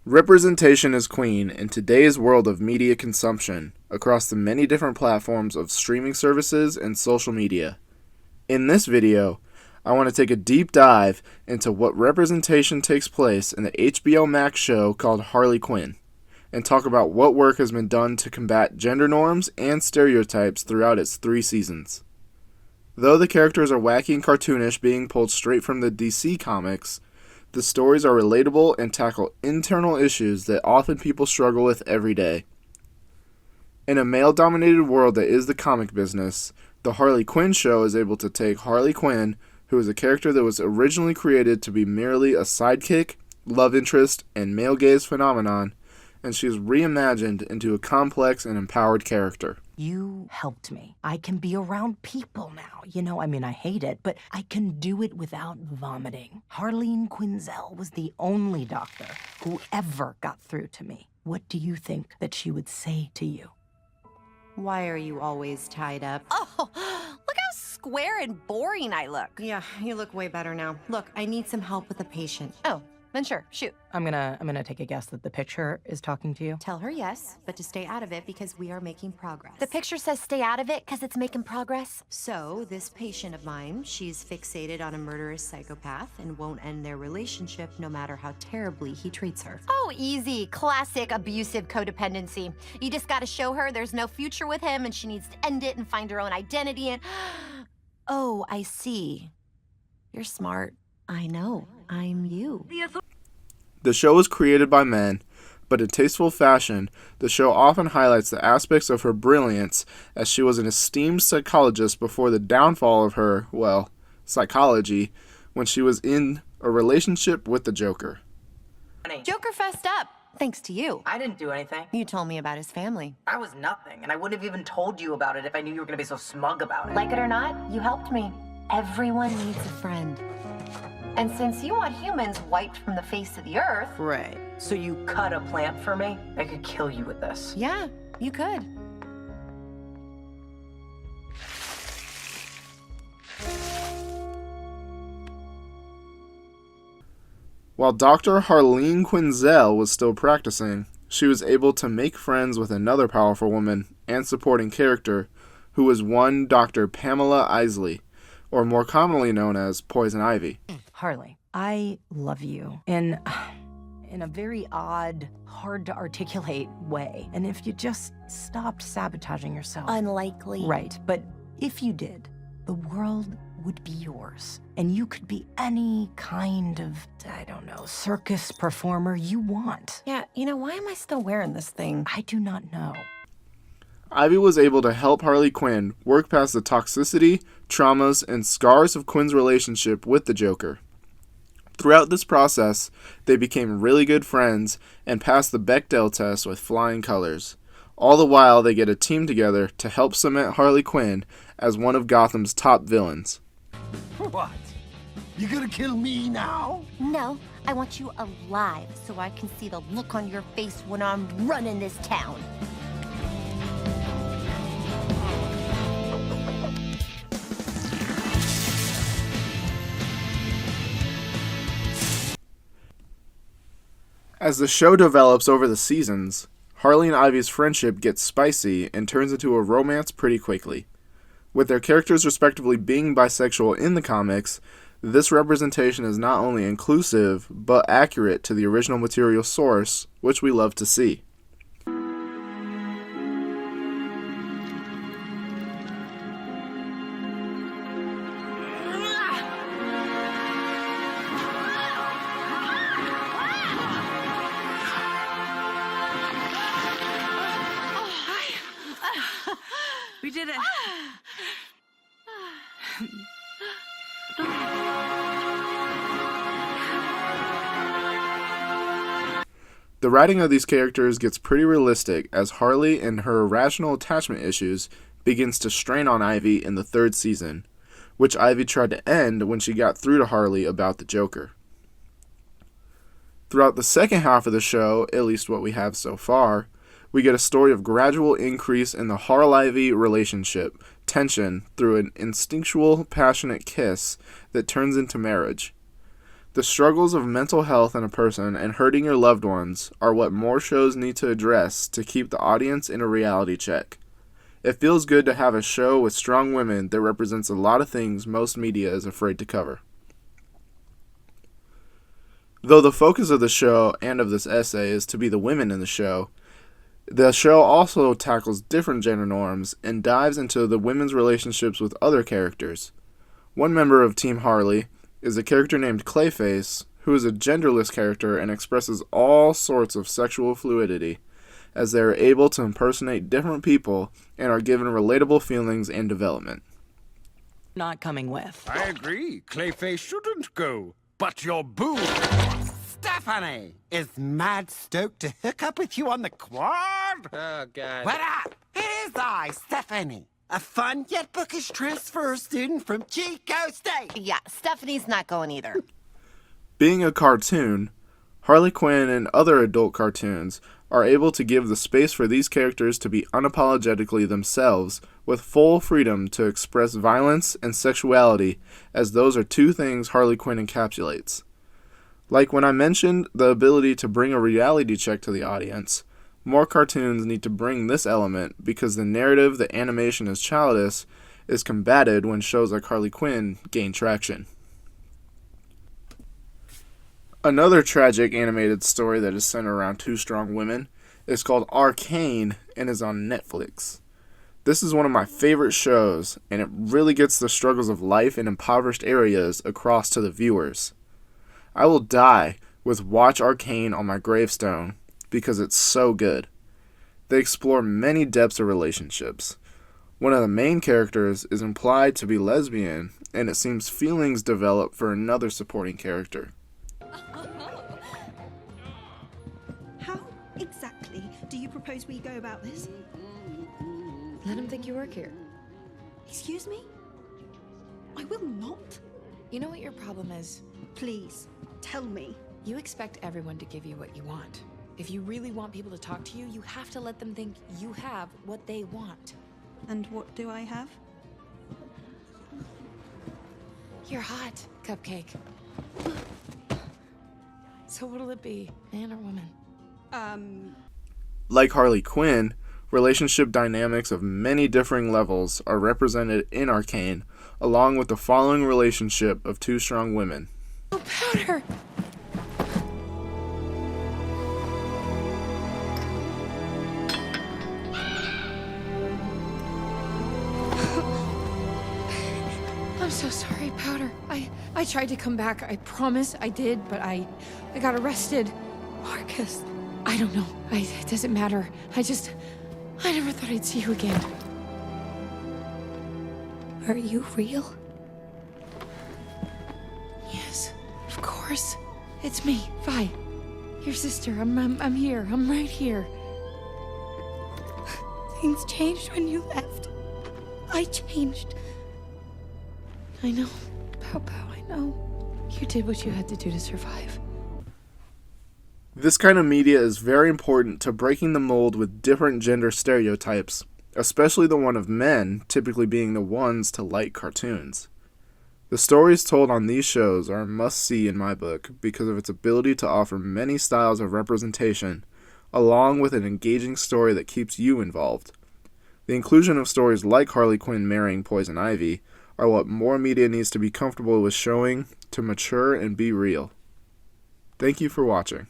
Representation is queen in today's world of media consumption across the many different platforms of streaming services and social media. In this video, I want to take a deep dive into what representation takes place in the HBO Max show called Harley Quinn, and talk about what work has been done to combat gender norms and stereotypes throughout its 3 seasons. Though the characters are wacky and cartoonish, being pulled straight from the DC comics, the stories are relatable and tackle internal issues that often people struggle with every day. In a male-dominated world that is the comic business, the Harley Quinn show is able to take Harley Quinn, who is a character that was originally created to be merely a sidekick, love interest, and male gaze phenomenon, and she is reimagined into a complex and empowered character. You helped me. I can be around people now. I hate it, but I can do it without vomiting. Harleen Quinzel was the only doctor who ever got through to me. What do you think that she would say to you? Why are you always tied up? Oh, look how square and boring I look. Yeah, you look way better now. Look, I need some help with the patient. Oh, then sure, shoot. I'm gonna take a guess that the picture is talking to you. Tell her yes, but to stay out of it because we are making progress. The picture says stay out of it because it's making progress. So, this patient of mine, she's fixated on a murderous psychopath and won't end their relationship no matter how terribly he treats her. Oh, easy. Classic abusive codependency. You just gotta show her there's no future with him and she needs to end it and find her own identity and... Oh, I see. You're smart. I know. I'm you. The show was created by men, but in tasteful fashion, the show often highlights the aspects of her brilliance, as she was an esteemed psychologist before the downfall of her, psychology, when she was in a relationship with the Joker. Joker fessed up. Thanks to you. I didn't do anything. You told me about his family. I was nothing, and I wouldn't have even told you about it if I knew you were gonna be so smug about it. Like it or not, you helped me. Everyone needs a friend. And since you want humans wiped from the face of the earth... Right. So you cut a plant for me? I could kill you with this. Yeah, you could. While Dr. Harleen Quinzel was still practicing, she was able to make friends with another powerful woman and supporting character, who was one Dr. Pamela Isley, or more commonly known as Poison Ivy. Harley, I love you in a very odd, hard to articulate way. And if you just stopped sabotaging yourself. Unlikely. Right, but if you did, the world would be yours. And you could be any kind of, circus performer you want. Yeah, why am I still wearing this thing? I do not know. Ivy was able to help Harley Quinn work past the toxicity, traumas, and scars of Quinn's relationship with the Joker. Throughout this process, they became really good friends and passed the Bechdel test with flying colors. All the while, they get a team together to help cement Harley Quinn as one of Gotham's top villains. What? You gonna kill me now? No, I want you alive so I can see the look on your face when I'm running this town. As the show develops over the seasons, Harley and Ivy's friendship gets spicy and turns into a romance pretty quickly. With their characters respectively being bisexual in the comics, this representation is not only inclusive, but accurate to the original material source, which we love to see. We did it. The writing of these characters gets pretty realistic as Harley and her irrational attachment issues begins to strain on Ivy in the 3rd season, which Ivy tried to end when she got through to Harley about the Joker. Throughout the second half of the show, at least what we have so far, we get a story of gradual increase in the Harley-Ivy relationship tension through an instinctual, passionate kiss that turns into marriage. The struggles of mental health in a person and hurting your loved ones are what more shows need to address to keep the audience in a reality check. It feels good to have a show with strong women that represents a lot of things most media is afraid to cover. Though the focus of the show and of this essay is to be the women in the show also tackles different gender norms and dives into the women's relationships with other characters. One member of Team Harley is a character named Clayface, who is a genderless character and expresses all sorts of sexual fluidity, as they are able to impersonate different people and are given relatable feelings and development. Not coming with. I agree. Clayface shouldn't go. But your boo, Stephanie, is mad stoked to hook up with you on the quad. Oh, God. What up? It is I, Stephanie. A fun yet bookish transfer student from Chico State. Yeah, Stephanie's not going either. Being a cartoon, Harley Quinn and other adult cartoons are able to give the space for these characters to be unapologetically themselves with full freedom to express violence and sexuality, as those are two things Harley Quinn encapsulates. Like when I mentioned the ability to bring a reality check to the audience, more cartoons need to bring this element because the narrative that animation is childish is combated when shows like Harley Quinn gain traction. Another tragic animated story that is centered around two strong women is called Arcane and is on Netflix. This is one of my favorite shows, and it really gets the struggles of life in impoverished areas across to the viewers. I will die with Watch Arcane on my gravestone because it's so good. They explore many depths of relationships. One of the main characters is implied to be lesbian, and it seems feelings develop for another supporting character. How exactly do you propose we go about this? Let him think you work here. Excuse me? I will not. You know what your problem is? Please, tell me. You expect everyone to give you what you want. If you really want people to talk to you, you have to let them think you have what they want. And what do I have? You're hot, Cupcake. So what'll it be, man or woman? Like Harley Quinn, relationship dynamics of many differing levels are represented in Arcane, along with the following relationship of two strong women. Oh, Powder! I'm so sorry, Powder. I tried to come back. I promise I did, but I got arrested. Marcus. I don't know. It doesn't matter. I never thought I'd see you again. Are you real? Yes, of course. It's me, Vi. Your sister. I'm here. I'm right here. Things changed when you left. I changed. I know. Pow Pow, I know. You did what you had to do to survive. This kind of media is very important to breaking the mold with different gender stereotypes, especially the one of men typically being the ones to like cartoons. The stories told on these shows are a must-see in my book because of its ability to offer many styles of representation, along with an engaging story that keeps you involved. The inclusion of stories like Harley Quinn marrying Poison Ivy are what more media needs to be comfortable with showing to mature and be real. Thank you for watching.